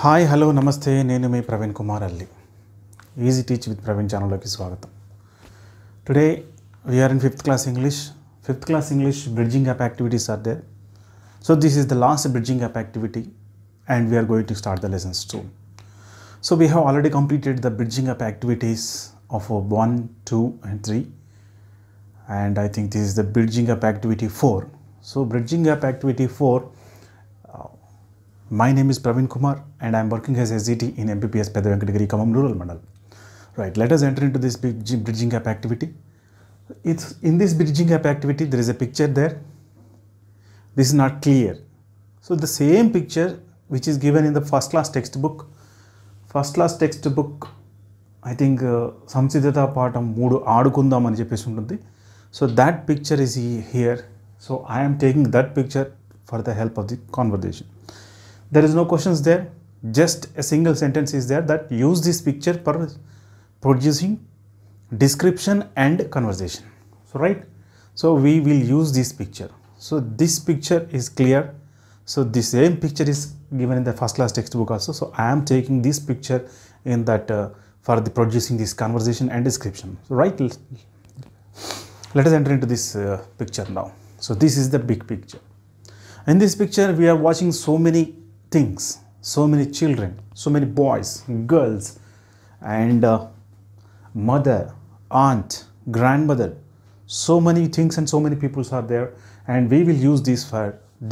Hi hello నమస్తే నేను మీ ప్రవీణ్ కుమార్ అల్లి ఈజీ టీచ్ విత్ ప్రవీణ్ ఛానల్లోకి స్వాగతం. Today we are in fifth class English bridging app activities are there. So this is the last bridging app activity and we are going to start the lessons soon. So we have already completed the bridging up activities of 1, 2 and 3, and I think this is the bridging up activity 4. So bridging up activity 4, my name is Praveen Kumar and I am working as SGT in MPPS Pedda Venkatagiri Khammam Rural Mandal. Right, let us enter into this bridging up activity. It's in this bridging up activity there is a picture there. This is not clear. So the same picture which is given in the first class textbook, I think Samsidhata Patham 3 Adukundam ani cheppesi untundi. So that picture is here. So I am taking that picture for the help of the conversation. There is no questions there, just a single sentence is there that use this picture for producing description and conversation. So right, so we will use this picture. So this picture is clear. So the same picture is given in the first class textbook also. So I am taking this picture in that for the producing this conversation and description. So right, let us enter into this picture now. So this is the big picture. In this picture we are watching so many things, so many children, so many boys, girls, and mother, aunt, grandmother. So many things and so many people are there, and we will use this for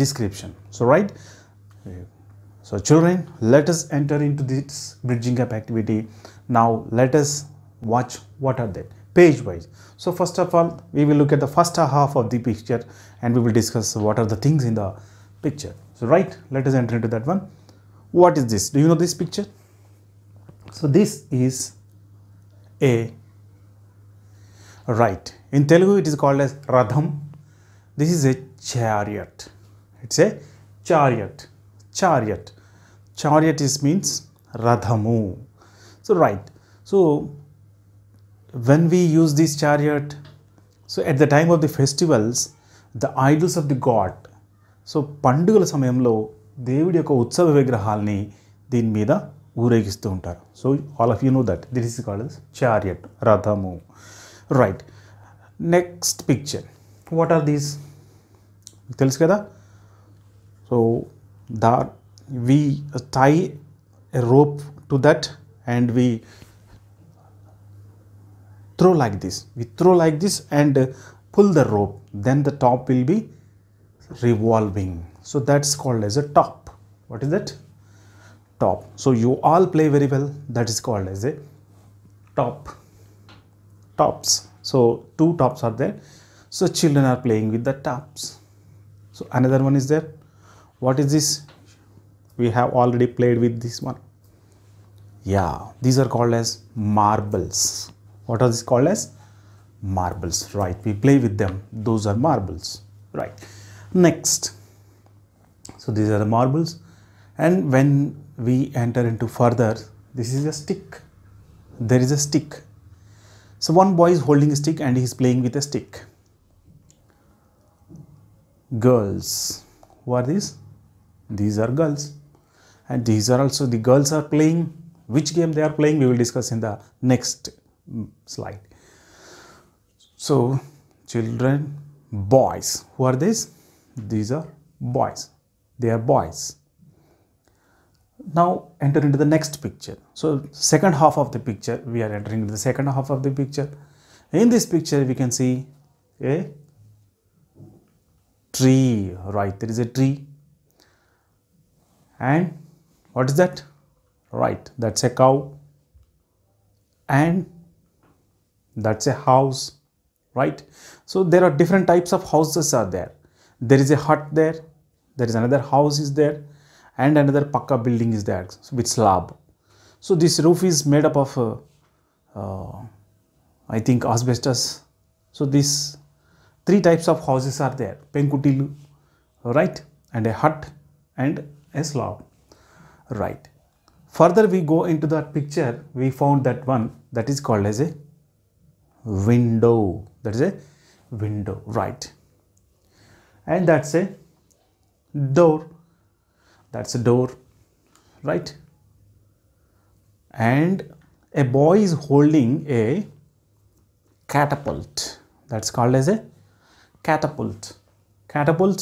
description. So right, so children, let us enter into this bridging up activity. Now let us watch what are they page wise. So first of all we will look at the first half of the picture and we will discuss what are the things in the picture. So right, let us enter into that one. What is this? Do you know this picture? So this is a, right, in Telugu it is called as Ratham. This is a chariot. It's a chariot. Chariot is means Rathamu. So right, so when we use this chariot, so at the time of the festivals, the idols of the god, so పండుగల సమయంలో దేవుడి యొక్క ఉత్సవ విగ్రహాల్ని దీని మీద ఊరేగిస్తూ ఉంటారు. So all of you know that this is called as chariot, రథము. Right, next picture, what are these? తెలుసు కదా. So we tie a rope to that and we throw like this. We throw like this and pull the rope. Then the top will be revolving. So that's called as a top. What is that? Top. So you all play very well. That is called as a top. Tops. So 2 tops are there. So children are playing with the tops. So another one is there. What is this? We have already played with this one. Yeah, these are called as marbles. What are these called as? Marbles. Right, we play with them. Those are marbles. Right. Next, so these are the marbles, and when we enter into further, this is a stick. There is a stick. So one boy is holding a stick and he is playing with a stick. Girls. Who are these? These are girls, and these are also the girls are playing. Which game they are playing we will discuss in the next slide. So children, boys. Who are these? These are boys. They are boys. Now enter into the next picture. So second half of the picture, we are entering into the second half of the picture. In this picture we can see a tree. Right, there is a tree. And what is that? Right, that's a cow, and that's a house. Right, so there are different types of houses are there. There is a hut there, there is another house is there, and another pakka building is there with slab. So this roof is made up of I think asbestos. So these 3 types of houses are there: penkutilu, right, and a hut and a slab. Right, further we go into that picture, we found that one that is called as a window. That is a window. Right, and that's a door. That's a door. Right, and a boy is holding a catapult. That's called as a catapult. Catapult,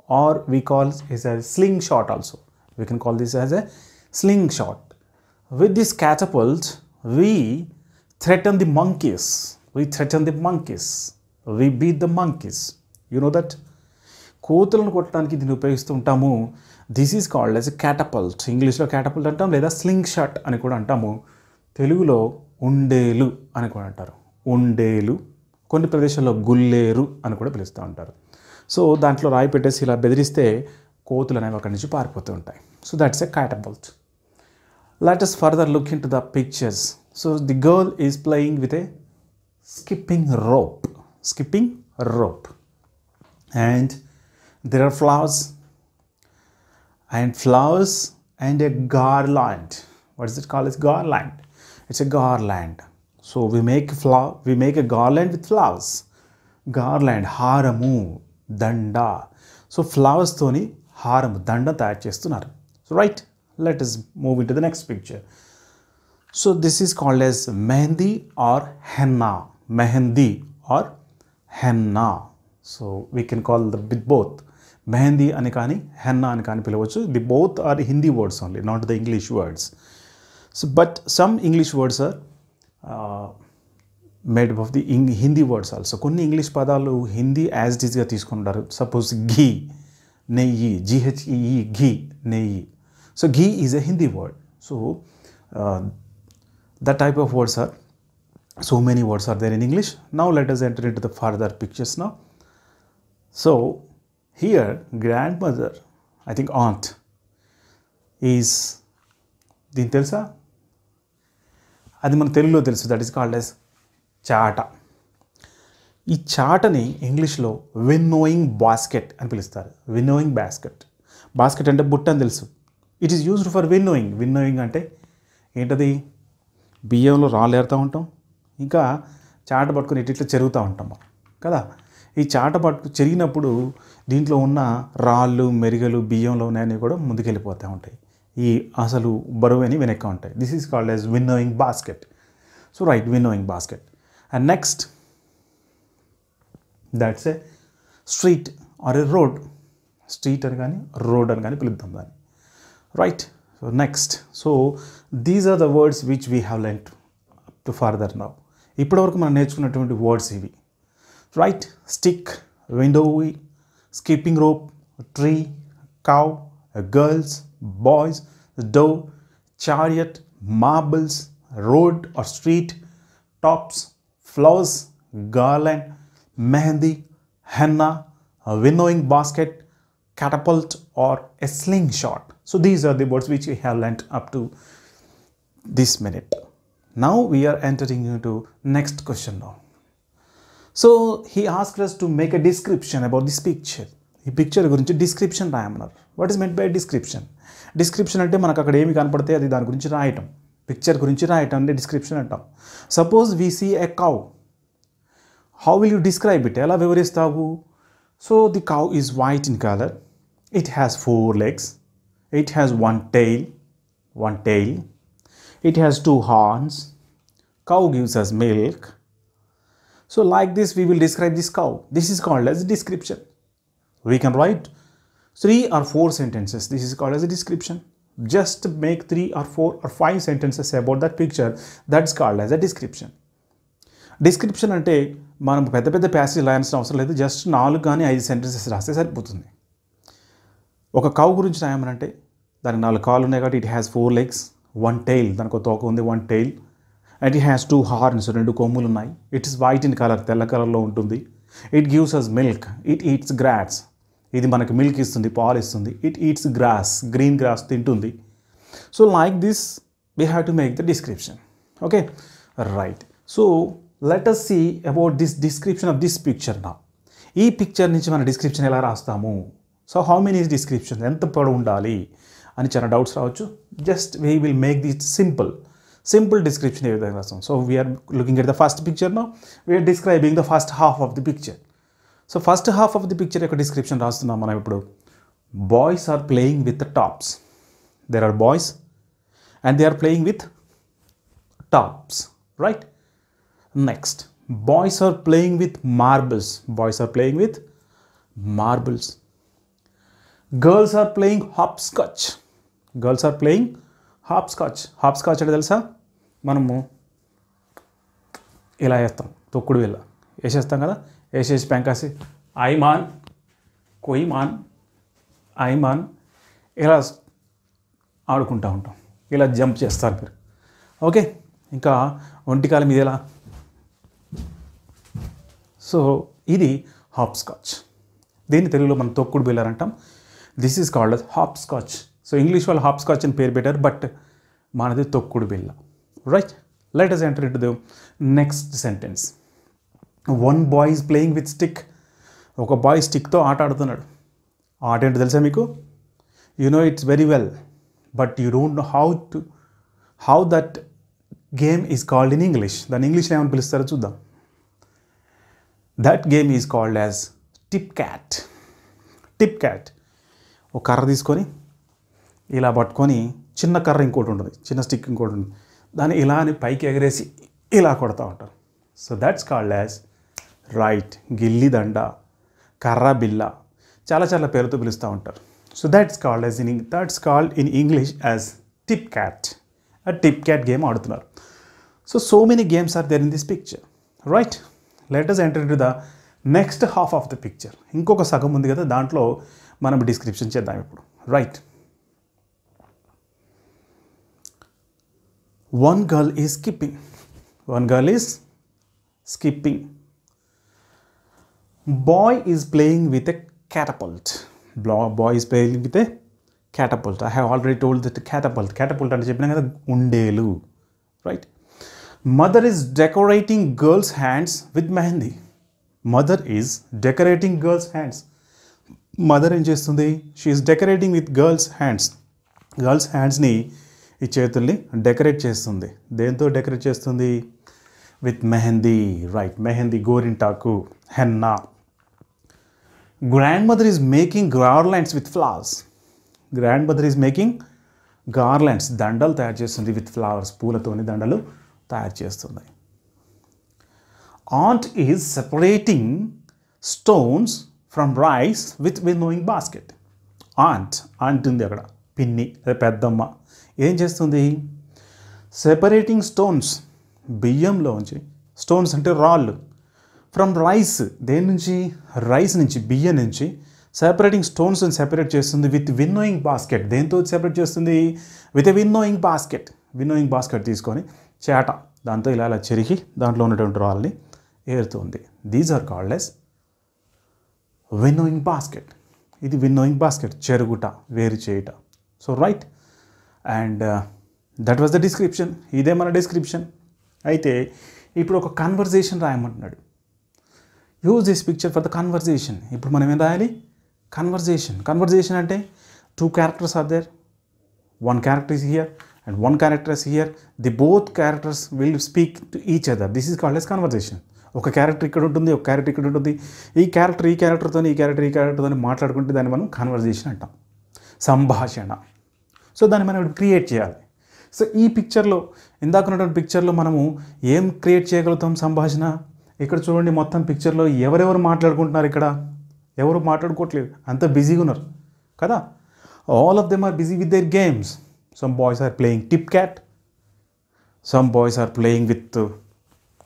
or we call it a slingshot also. We can call this as a slingshot. With this catapult, we threaten the monkeys. We threaten the monkeys. We beat the monkeys. You know that? కోతులను కొట్టడానికి దీన్ని ఉపయోగిస్తూ ఉంటాము. This is called as a catapult. ఇంగ్లీష్లో catapult అంటాం, లేదా sling shot అని కూడా అంటాము. తెలుగులో ఉండేలు అని కూడా అంటారు. ఉండేలు, కొన్ని ప్రదేశాల్లో గుల్లేరు అని కూడా పిలుస్తూ ఉంటారు. సో దాంట్లో రాయి పెట్టేసి ఇలా బెదిరిస్తే కోతులు అనేవి అక్కడి నుంచి పారిపోతూ ఉంటాయి. So that's a catapult. Let us further look into the pictures. So the girl is playing with a skipping rope. Skipping rope. And there are flowers and a garland. What is it called? It's garland. It's a garland. So we make a garland with flowers. Garland, haramu, danda. So flowers toni haramu, danda tayar chestunaru. So right, let us move into the next picture. So this is called as mehendi or henna. Mehendi or henna. So we can call the both. Mehendi ani kani, henna ani kani pilavachchu. The both are Hindi words only, not the English words. So but some English words are made up of the Hindi words also. Konni English padalu Hindi as it is ga teeskuntaru. Suppose ghee, neyi, ghee, ghee, neyi. So ghee is a Hindi word. So that type of words are, so many words are there in English. Now let us enter into the further pictures now. So here grandmother, I think aunt, is దీని తెలుసా? అది మన తెలుగులో తెలుసు. That is called as చాట. ఈ చాటని ఇంగ్లీష్లో winnowing basket అని పిలుస్తారు. Winnowing basket. బాస్కెట్ అంటే బుట్ట అని తెలుసు. It is used for winnowing. Winnowing అంటే ఏంటది? బియ్యంలో రాళ్ళు ఏరుతూ ఉంటాం, ఇంకా చాట పట్టుకుని ఇట్లా చెరుగుతూ ఉంటాం కదా. ఈ చాట చెరిగినప్పుడు దీంట్లో ఉన్న రాళ్ళు, మెరిగలు, బియ్యంలో ఉన్నాయని కూడా ముందుకెళ్ళిపోతూ ఉంటాయి. ఈ అసలు బరువు అని వెనక్కి ఉంటాయి. This is called as winnowing basket. So right, winnowing basket. And next, that's a street or a road. Street అని కానీ రోడ్ అని కానీ పిలుద్దాం దాన్ని. Right. So next, so these are the words which we have learned to further now. ఇప్పటివరకు మనం నేర్చుకున్నటువంటి words ఇవి. Right. Stick, window, skipping rope, tree, cow, girls, boys, door, chariot, marbles, road or street, tops, flowers, garland, mehendi, henna, a winnowing basket, catapult or a slingshot. So these are the words which we have learnt up to this minute. Now we are entering into next question now. So he asked us to make a description about this picture. ఈ picture గురించి description రాయమన్నారు. What is meant by description? Description అంటే మనకు అక్కడ ఏమి కనపడితే అది దాని గురించి రాయటం. పిక్చర్ గురించి రాయటం అంటే డిస్క్రిప్షన్ అంటాం. Suppose we see a cow. How will you describe it? ఎలా వివరిస్తావు? So the cow is white in colour. It has 4 legs. It has one tail. It has 2 horns. Cow gives us milk. So like this we will describe this cow. This is called as a description. We can write 3 or 4 sentences. This is called as a description. Just make 3 or 4 or 5 sentences about that picture. That's called as a description. Description అంటే మనం పెద్ద పెద్ద passage రాయాల్సిన అవసరం లేదు. Just 4 కానీ 5 sentences రాస్తే సరిపోతుంది. ఒక కౌ గురించి రాయమనంటే దానికి 4 కాళ్ళు ఉన్నాయి కాబట్టి ఇట్ హ్యాస్ 4 legs, 1 tail, దానికి ఒక తోక ఉంది, 1 tail, and it has 2 horns, 2 కొమ్ములు ఉన్నాయి. It is white in colour, తెల్ల కలర్లో ఉంటుంది. It gives us milk. It eats grass. ఇది మనకు మిల్క్ ఇస్తుంది, పాలు ఇస్తుంది. It eats grass, green grass తింటుంది. So like this we have to make the description. Okay, right. So let us see about this description of this picture now. ఈ picture నుంచి మన description ఎలా రాస్తాము? So how many is description, ఎంత పొడవు ఉండాలి అని చాలా డౌట్స్ రావచ్చు. Just we will make this simple description ఏ విధంగా రాస్తాం. So we're looking at the first picture now. We're describing the first half of the picture. So first half of the picture యొక్క డిస్క్రిప్షన్ రాస్తున్నాం మనం ఇప్పుడు. Boys are playing with the tops. There are boys and they are playing with tops, right? Next, boys are playing with marbles. Boys are playing with marbles. Girls are playing hopscotch. Girls are playing hopscotch. Hopscotch అంటే తెలుసా, మనము ఇలా వేస్తాం, తొక్కుడు వెళ్ళ వేసేస్తాం కదా, వేసేసి పెంకాసి ఐమాన్ కొయ్యమాన్ ఐమాన్ ఇలా ఆడుకుంటూ ఉంటాం, ఇలా జంప్ చేస్తారు మీరు. ఓకే, ఇంకా ఒంటికాలం మీద ఎలా. సో ఇది హాప్స్కాచ్. దీన్ని తెలుగులో మనం తొక్కుడు బిళ్ళ అంటాం. This is called as hopscotch. So English వాళ్ళు హాప్స్కాచ్ అని పేరు పెట్టారు, బట్ మనది తొక్కుడు బిళ్ళ. Right, let us enter into the next sentence. One boy is playing with stick. ఒక బాయ్ స్టిక్తో ఆట ఆడుతున్నాడు. ఆట ఏంటో తెలుసా మీకు? You know it's very well, but you don't know how that game is called in English. దాని ఇంగ్లీష్లో ఏమని పిలుస్తారో చూద్దాం. That game is called as tip cat. Tip cat. ఒక కర్ర తీసుకొని ఇలా పట్టుకొని, చిన్న కర్ర ఇంకోటి ఉంటుంది, చిన్న స్టిక్ ఇంకోటి ఉంటుంది, దాన్ని ఇలా అని పైకి ఎగరేసి ఇలా కొడతా ఉంటారు. So that's called as right gilli danda, కర్ర బిల్ల, చాలా చాలా పేరుతో పిలుస్తూ ఉంటారు. So that's called in English as tip cat. ఆ టిప్ క్యాట్ గేమ్ ఆడుతున్నారు. So many games are there in this picture. Right, let us enter into the next half of the picture. ఇంకొక సగం ఉంది కదా, దాంట్లో మనం డిస్క్రిప్షన్ చేద్దాం ఇప్పుడు. Right, one girl is skipping. One girl is skipping. Boy is playing with a catapult. Boy is playing with a catapult. I have already told that catapult అంటే చెప్పినా కదా, ఉండేలు. Right. Mother is decorating girls' hands with mehendi. Mother is decorating girls' hands. Mother ఏం చేస్తుంది? She is decorating with girls' hands. Girls' handsని, ఈ చేతుల్ని decorate చేస్తుంది. దేంతో decorate చేస్తుంది? విత్ మెహందీ. రైట్, మెహందీ, గోరింటాకు, henna. Grandmother is making garlands with flowers. Grandmother is making garlands, దండలు తయారు చేస్తుంది విత్ ఫ్లవర్స్, పూలతోని దండలు తయారు చేస్తుంది. Aunt is separating stones from rice with winnowing basket. Aunt ఉంది అక్కడ, పిన్ని, అదే పెద్దమ్మ. ఏం చేస్తుంది? సెపరేటింగ్ స్టోన్స్, బియ్యంలోంచి, స్టోన్స్ అంటే రాళ్ళు, ఫ్రమ్ రైస్, దేని నుంచి? రైస్ నుంచి, బియ్యం నుంచి. సెపరేటింగ్ స్టోన్స్ సెపరేట్ చేస్తుంది విత్ విన్నోయింగ్ బాస్కెట్. దేంతో సెపరేట్ చేస్తుంది? With a winnowing basket. Winnowing basket తీసుకొని చేట, దాంతో ఇలా ఇలా చెరిగి దాంట్లో ఉన్నటువంటి రాళ్ళని ఏరుతుంది. These are called as winnowing basket. ఇది విన్నోయింగ్ బాస్కెట్, చెరుగుట, వేరు చేయుట. So right, and that was the description. ఇదే మన డిస్క్రిప్షన్. అయితే ఇప్పుడు ఒక కన్వర్జేషన్ రాయమంటున్నాడు. Use this picture for the conversation. ఇప్పుడు మనం ఏం రాయాలి? కన్వర్జేషన్. కన్వర్జేషన్ అంటే 2 characters are there, 1 character is here and 1 character is here. The both characters will speak to each other. This is called as conversation. ఒక character ఇక్కడ ఉంటుంది, ఒక character ఇక్కడ ఉంటుంది. ఈ క్యారెక్టర్తో ఈ క్యారెక్టర్తో మాట్లాడుకుంటే దాన్ని మనం కన్వర్జేషన్ అంటాం, సంభాషణ. సో దాన్ని మనం ఇప్పుడు క్రియేట్ చేయాలి. సో ఈ పిక్చర్లో, ఇందాక ఉన్నటువంటి పిక్చర్లో మనము ఏం క్రియేట్ చేయగలుగుతాం? సంభాషణ. ఇక్కడ చూడండి, మొత్తం పిక్చర్లో ఎవరెవరు మాట్లాడుకుంటున్నారు? ఇక్కడ ఎవరు మాట్లాడుకోవట్లేదు, అంత బిజీగా ఉన్నారు కదా. All of them are busy with their games. Some boys are playing tip cat, some boys are playing with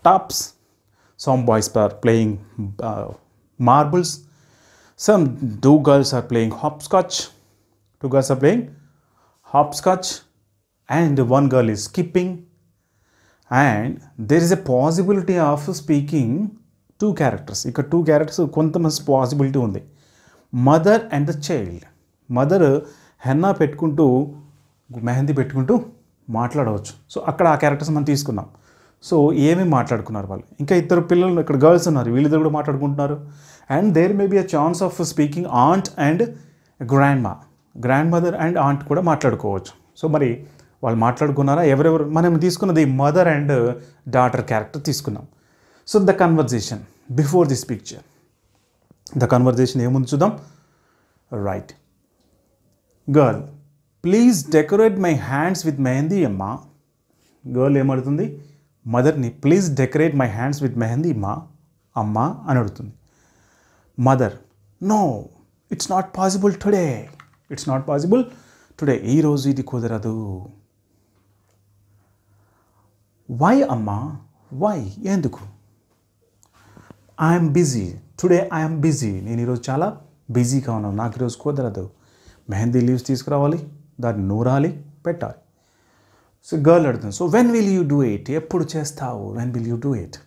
tops, some boys are playing marbles, some 2 girls are playing hopscotch. 2 girls are playing hopscotch and 1 girl is skipping, and there is a possibility of speaking 2 characters. ఇక్కడ 2 characters కొంతమంది possibility ఉంది. Mother and the child. Mother henna పెట్టుకుంటూ, మెహందీ పెట్టుకుంటూ మాట్లాడవచ్చు. So అక్కడ ఆ characters మనం తీసుకున్నాం. సో ఏమేమి మాట్లాడుకున్నారు వాళ్ళు? ఇంకా 2 పిల్లలు ఇక్కడ గర్ల్స్ ఉన్నారు, వీళ్ళిద్దరు కూడా మాట్లాడుకుంటున్నారు. And there may be a chance of speaking aunt and grandmother and aunt కూడా మాట్లాడుకోవచ్చు. సో మరి వాళ్ళు మాట్లాడుకున్నారా? ఎవరెవరు? మనం తీసుకున్నది మదర్ అండ్ డాటర్ క్యారెక్టర్ తీసుకున్నాం. So the conversation before this picture, the conversation ఏముంది చూద్దాం. Right, girl, please decorate my hands with mehndi అమ్మా. గర్ల్ ఏమడుతుంది, మదర్ని please decorate my hands with mehndi మా అమ్మ అని అడుగుతుంది. Mother, no it's not possible today, it's not possible today, ఈరోజు ఇది కుదరదు. వై అమ్మా, వై, ఎందుకు? I'm busy today, I'm busy, నేను ఈరోజు చాలా బిజీగా ఉన్నాను, నాకు ఈరోజు కుదరదు. మెహందీ లీవ్స్ తీసుకురావాలి, దాన్ని నూరాలి, పెట్టాలి. సో గర్ల్ అడుగుతుంది, so when will you do it, ఎప్పుడు చేస్తావు, when will you do it?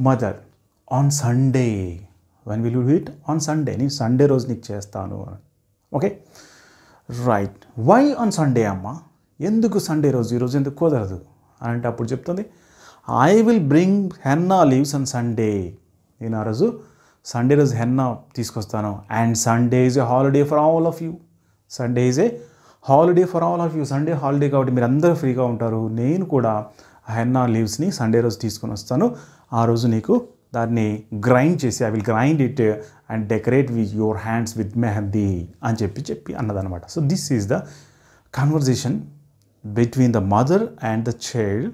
Mother, on Sunday, when will you do it, on Sunday, నేను సండే రోజు నీకు చేస్తాను. Okay, right. Why on Sunday అమ్మ, ఎందుకు సండే రోజు, ఈరోజు ఎందుకు కుదరదు అని అంటే అప్పుడు చెప్తుంది, I will bring henna leaves on Sunday, నేను ఆ రోజు సండే రోజు హెన్నా తీసుకొస్తాను. And Sunday is a holiday for all of you, Sunday is a holiday for all of you, Sunday holiday కాబట్టి మీరు అందరూ ఫ్రీగా ఉంటారు, నేను కూడా హెన్నా లీవ్స్ని సండే రోజు తీసుకొని వస్తాను, ఆ రోజు నీకు దాన్ని గ్రైండ్ చేసి, I will grind it and decorate with your hands with mehndi అని చెప్పి అన్నదనమాట. So this is the conversation between the mother and the child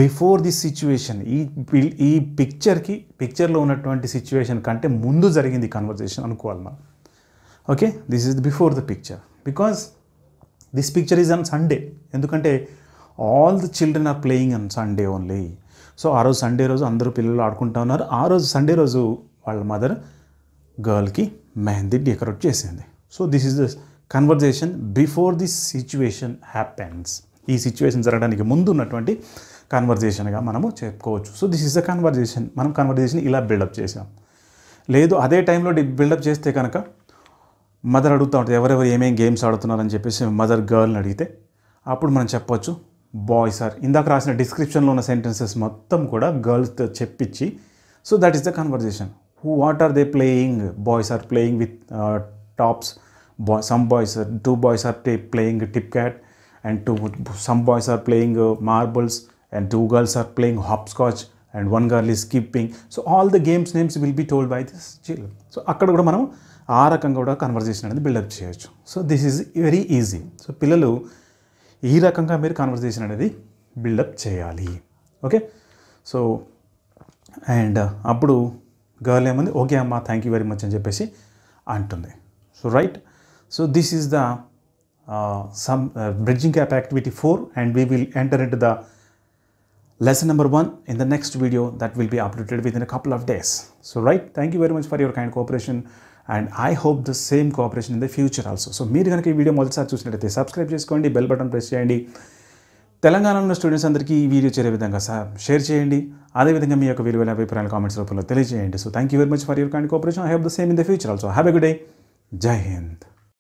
before this situation. ఈ పిక్చర్లో ఉన్నటువంటి సిచ్యువేషన్ కంటే ముందు జరిగింది కన్వర్జేషన్ అనుకోవాలి మనం. Okay, this is before the picture because this picture is on Sunday, ఎందుకంటే all the children are playing on Sunday only. So ఆ రోజు సండే రోజు అందరూ పిల్లలు ఆడుకుంటూ ఉన్నారు. ఆ రోజు సండే రోజు వాళ్ళ మదర్ గర్ల్కి మెహందీ డెకరేట్ చేసింది. So this is the conversation before this situation happens. ఈ సిచ్యువేషన్ జరగడానికి ముందు ఉన్నటువంటి కన్వర్జేషన్గా మనము చెప్పుకోవచ్చు. So this is the conversation. మనం కన్వర్జేషన్ ఇలా బిల్డప్ చేసాం. లేదు అదే టైంలో బిల్డప్ చేస్తే కనుక మదర్ అడుగుతూ ఉంటుంది ఎవరెవరు ఏమేమి గేమ్స్ ఆడుతున్నారని చెప్పేసి మదర్ గర్ల్ని అడిగితే అప్పుడు మనం చెప్పొచ్చు బాయ్స్ ఆర్, ఇందాక రాసిన డిస్క్రిప్షన్లో ఉన్న సెంటెన్సెస్ మొత్తం కూడా గర్ల్స్తో చెప్పించి, so that is the conversation. What are they playing, boys are playing with tops, some boys, two boys are playing tip cat, and some boys are playing marbles, and two girls are playing hopscotch, and one girl is skipping. So all the games names will be told by this children. So అక్కడ కూడా మనం ఆ రకంగా కూడా conversation అనేది buildup చేయొచ్చు. So this is very easy. So పిల్లలు ఈ రకంగా మీరు కన్వర్జేషన్ అనేది బిల్డప్ చేయాలి. ఓకే, సో అండ్ అప్పుడు గర్ల్ ఏముంది, ఓకే అమ్మా థ్యాంక్ యూ వెరీ మచ్ అని చెప్పేసి అంటుంది. So right, so this is the some bridging gap activity 4, and we will enter into the lesson number 1 in the next video that will be uploaded within a couple of days. So right, thank you very much for your kind cooperation, and I hope the same cooperation in the future also. So మీరు కనుక ఈ video మొదటిసారి చూసినట్లయితే subscribe చేసుకోండి, bell button press చేయండి, తెలంగాణలో ఉన్న students అందరికీ ఈ వీడియో చేరే విధంగా షేర్ చేయండి, అదేవిధంగా మీ యొక్క విలువైన అభిప్రాయాలు కామెంట్స్ రూపంలో తెలియజేయండి. So thank you very much for your kind cooperation. I hope the same in the future also. Have a good day. జై హింద్.